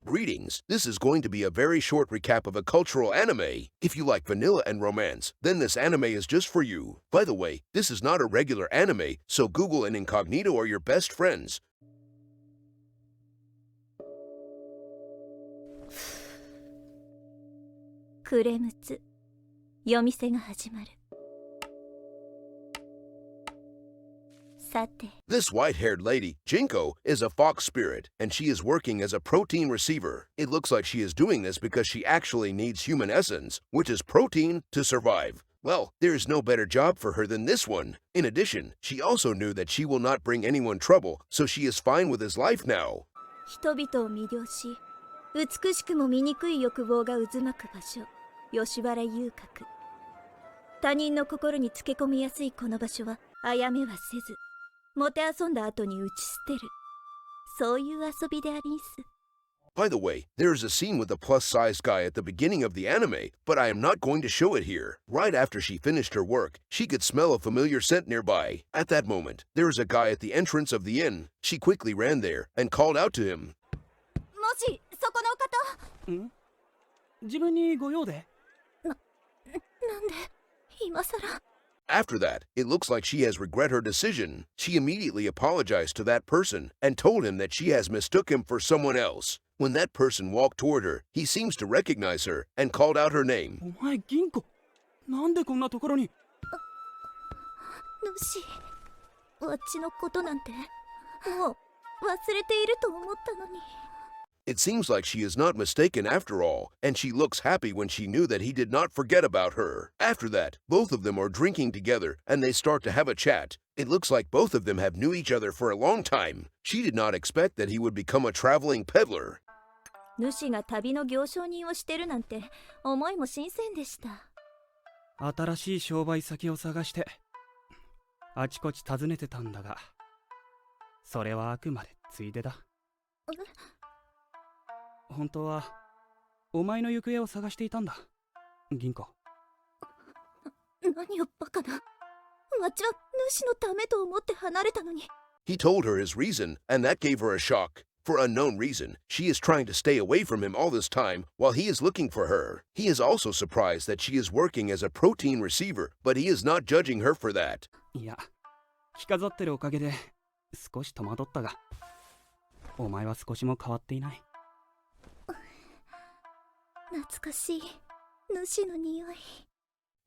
Greetings, this is going to be a very short recap of a cultural anime. If you like vanilla and romance, then this anime is just for you. By the way, this is not a regular anime, so Google and Incognito are your best friends. クレムツ夜店が始まる。さて This white-haired lady, Jinko, is a fox spirit, and she is working as a protein receiver. It looks like she is doing this because she actually needs human essence, which is protein, to survive. Well, there is no better job for her than this one. In addition, she also knew that she will not bring anyone trouble, so she is fine with his life now. 人々を魅了し、美しくも醜い欲望が渦巻く場所、吉原遊郭。他人の心につけ込みやすいこの場所は、殺めはせず、もてあそんだ後に打ち捨てる。そういう遊びでありんす。By the way, there is a scene with a plus-sized guy at the beginning of the anime, but I am not going to show it here. Right after she finished her work, she could smell a familiar scent nearby. At that moment, there is a guy at the entrance of the inn. She quickly ran there and called out to him. もし、そこの方。自分にご用で？なんで、今さら。After that, it looks like she has regret her decision. She immediately apologized to that person and told him that she has mistook him for someone else. When that person walked toward her, he seems to recognize her and called out her name. お前銀行、なんでこんなところに？主、わっちのことなんて、もう忘れていると思ったのに。It seems like she is not mistaken after all, and she looks happy when she knew that he did not forget about her. After that, both of them are drinking together, and they start to have a chat. It looks like both of them have knew each other for a long time. She did not expect that he would become a traveling peddler. 主が旅の行商人をしてるなんて思いも新鮮でした。新しい商売先を探してあちこち訪ねてたんだが、それはあくまでついでだ。本当はお前の行方を探していたんだ、銀行。何をバカな。わっちは主のためと思って離れたのに。He told her his reason, and that gave her a shock. For unknown reason, she is trying to stay away from him all this time while he is looking for her. He is also surprised that she is working as a protein receiver, but he is not judging her for that. いや、着飾ってるおかげで少し戸惑ったが、お前は少しも変わっていない。懐かしい主の匂い。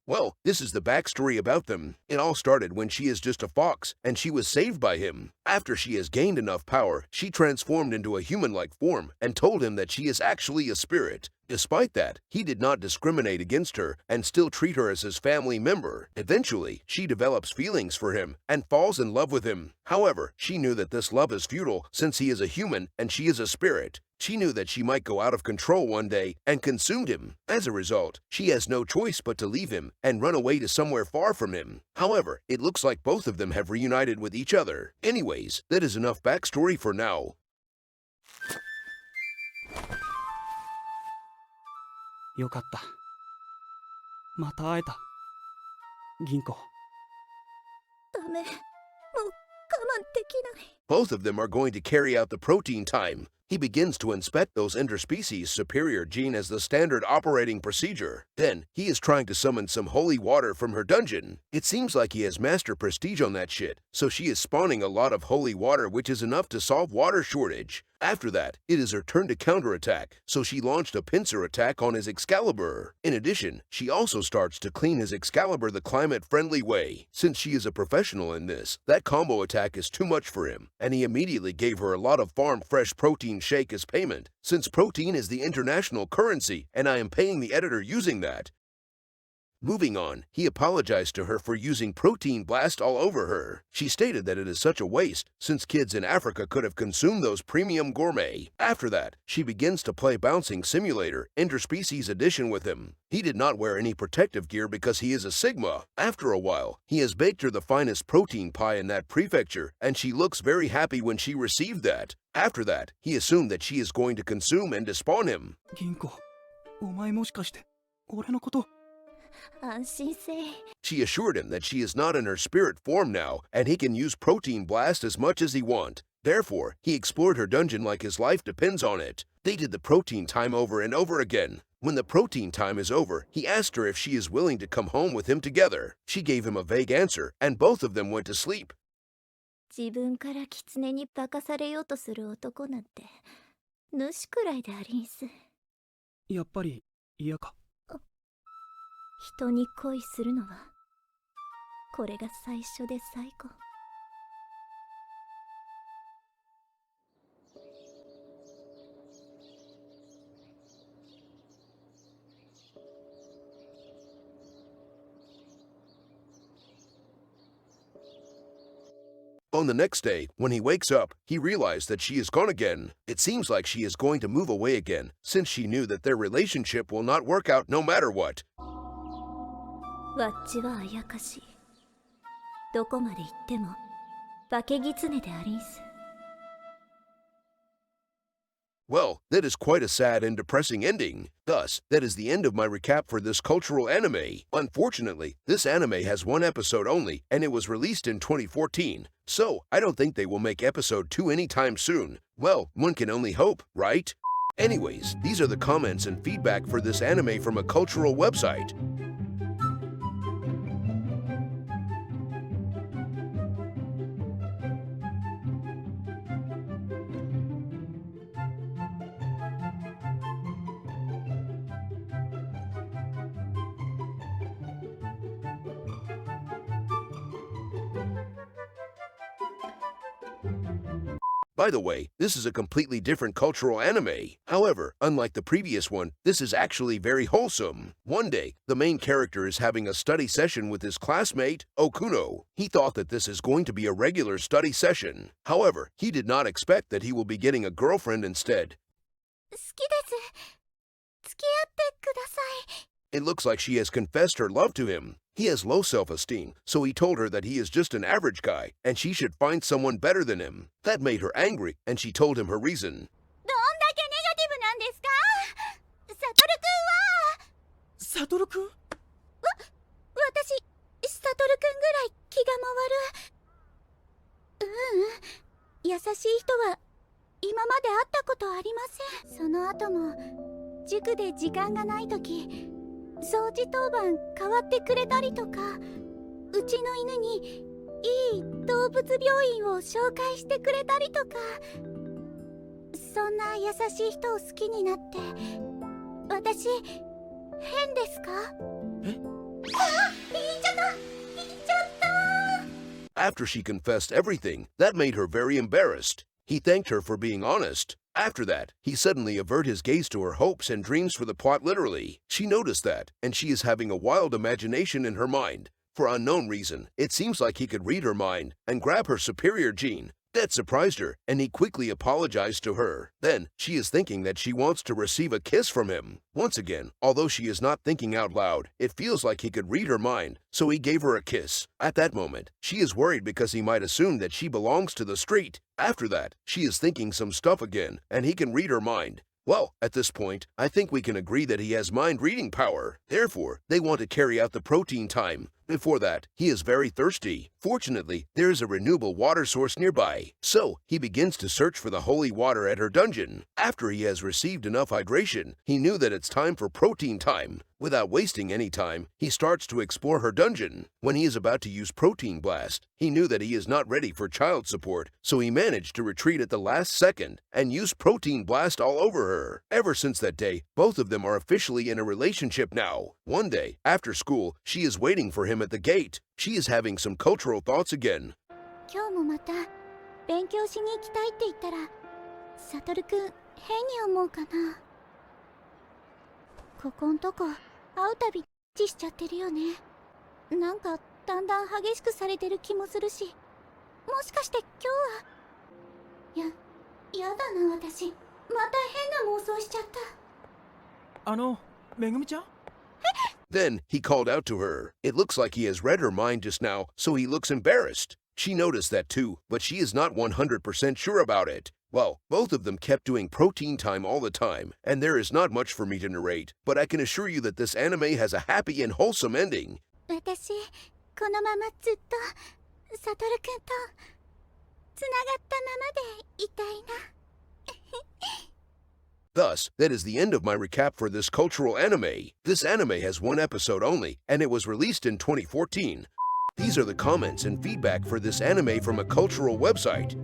Well, this is the backstory about them. It all started when she is just a fox, and she was saved by him. After she has gained enough power, she transformed into a human-like form and told him that she is actually a spirit. Despite that, he did not discriminate against her and still treat her as his family member. Eventually, she develops feelings for him and falls in love with him. However, she knew that this love is futile since he is a human and she is a spirit. She knew that she might go out of control one day and consume him. As a result, she has no choice but to leave him and run away to somewhere far from him. However, it looks like both of them have reunited with each other. Anyways, that is enough backstory for now. よかった。また会えた。銀行。ダメ。もう我慢できない。Both of them are going to carry out the protein time. He begins to inspect those interspecies superior gene as the standard operating procedure. Then, he is trying to summon some holy water from her dungeon. It seems like he has master prestige on that shit, so she is spawning a lot of holy water which is enough to solve water shortage. After that, it is her turn to counterattack, so she launched a pincer attack on his Excalibur. In addition, she also starts to clean his Excalibur the climate-friendly way. Since she is a professional in this, that combo attack is too much for him, and he immediately gave her a lot of farm fresh protein shake as payment, since protein is the international currency, and I am paying the editor using that. Moving on, he apologized to her for using protein blast all over her. She stated that it is such a waste, since kids in Africa could have consumed those premium gourmet. After that, she begins to play Bouncing Simulator, Interspecies Edition with him. He did not wear any protective gear because he is a Sigma. After a while, he has baked her the finest protein pie in that prefecture, and she looks very happy when she received that. After that, he assumed that she is going to consume and despawn him. 銀行、お前もしかして俺のこと。安心せい。 She assured him that she is not in her spirit form now, and he can use Protein Blast as much as he wants. Therefore, he explored her dungeon like his life depends on it. They did the protein time over and over again. When the protein time is over, he asked her if she is willing to come home with him together. She gave him a vague answer, and both of them went to sleep. 自分から狐に化かされようとする男なんて主くらいでありんす。やっぱり嫌か。人に恋するのはこれが最初で最後。On the next day, when he wakes up, he realized that she is gone again. It seems like she is going to move away again, since she knew that their relationship will not work out no matter what. わっちはあやかし。どこまで行っても化け狐でありんす。Well, that is quite a sad and depressing ending. Thus, that is the end of my recap for this cultural anime. Unfortunately, this anime has one episode only, and it was released in 2014. So, I don't think they will make episode 2 anytime soon. Well, one can only hope, right? Anyways, these are the comments and feedback for this anime from a cultural website. By the way, this is a completely different cultural anime. However, unlike the previous one, this is actually very wholesome. One day, the main character is having a study session with his classmate, Okuno. He thought that this is going to be a regular study session. However, he did not expect that he will be getting a girlfriend instead. 好きです。付き合ってください。 It looks like she has confessed her love to him. He has low self-esteem, so he told her that he is just an average guy, and she should find someone better than him. That made her angry, and she told him her reason. どんだけネガティブなんですか？サトルくんは。サトルくん？私、サトルくんぐらい気が回る。優しい人は今まで会ったことありません。その後も塾で時間がないとき、掃除当番代わってくれたりとか、うちの犬にいい動物病院を紹介してくれたりとか、そんな優しい人を好きになって、私変ですか？え？言っちゃった。 After she confessed everything, that made her very embarrassed. He thanked her for being honest. After that, he suddenly averted his gaze to her hopes and dreams for the plot literally. She noticed that, and she is having a wild imagination in her mind. For unknown reason, it seems like he could read her mind and grab her superior gene. That surprised her, and he quickly apologized to her. Then, she is thinking that she wants to receive a kiss from him. Once again, although she is not thinking out loud, it feels like he could read her mind, so he gave her a kiss. At that moment, she is worried because he might assume that she belongs to the street. After that, she is thinking some stuff again, and he can read her mind. Well, at this point, I think we can agree that he has mind-reading power. Therefore, they want to carry out the protein time. Before that, he is very thirsty. Fortunately, there is a renewable water source nearby. So, he begins to search for the holy water at her dungeon. After he has received enough hydration, he knew that it's time for protein time. Without wasting any time, he starts to explore her dungeon. When he is about to use Protein Blast, he knew that he is not ready for child support, so he managed to retreat at the last second and use Protein Blast all over her. Ever since that day, both of them are officially in a relationship now. One day, after school, she is waiting for him at the gate. She is having some cultural thoughts again. 今日もまた勉強しに行きたいって言ったら、サトルくん変に思うかな。ここんとこ会うたびチしちゃってるよね。なんかだんだん激しくされてる気もするし、もしかして今日は。やだな私。また変な妄想しちゃった。めぐみちゃん？ Then, he called out to her. It looks like he has read her mind just now, so he looks embarrassed. She noticed that too, but she is not 100% sure about it. Well, both of them kept doing protein time all the time, and there is not much for me to narrate, but I can assure you that this anime has a happy and wholesome ending. 私、このままずっとサトルくんとつながったままでいたいな。Thus, that is the end of my recap for this cultural anime. This anime has one episode only, and it was released in 2014. These are the comments and feedback for this anime from a cultural website.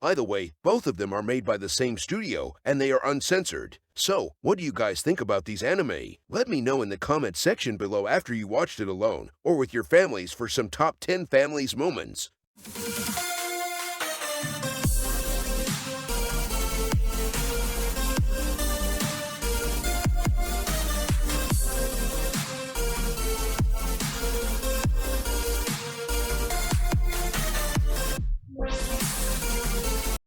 By the way, both of them are made by the same studio, and they are uncensored. So, what do you guys think about these anime? Let me know in the comment section below after you watched it alone, or with your families for some top 10 families moments.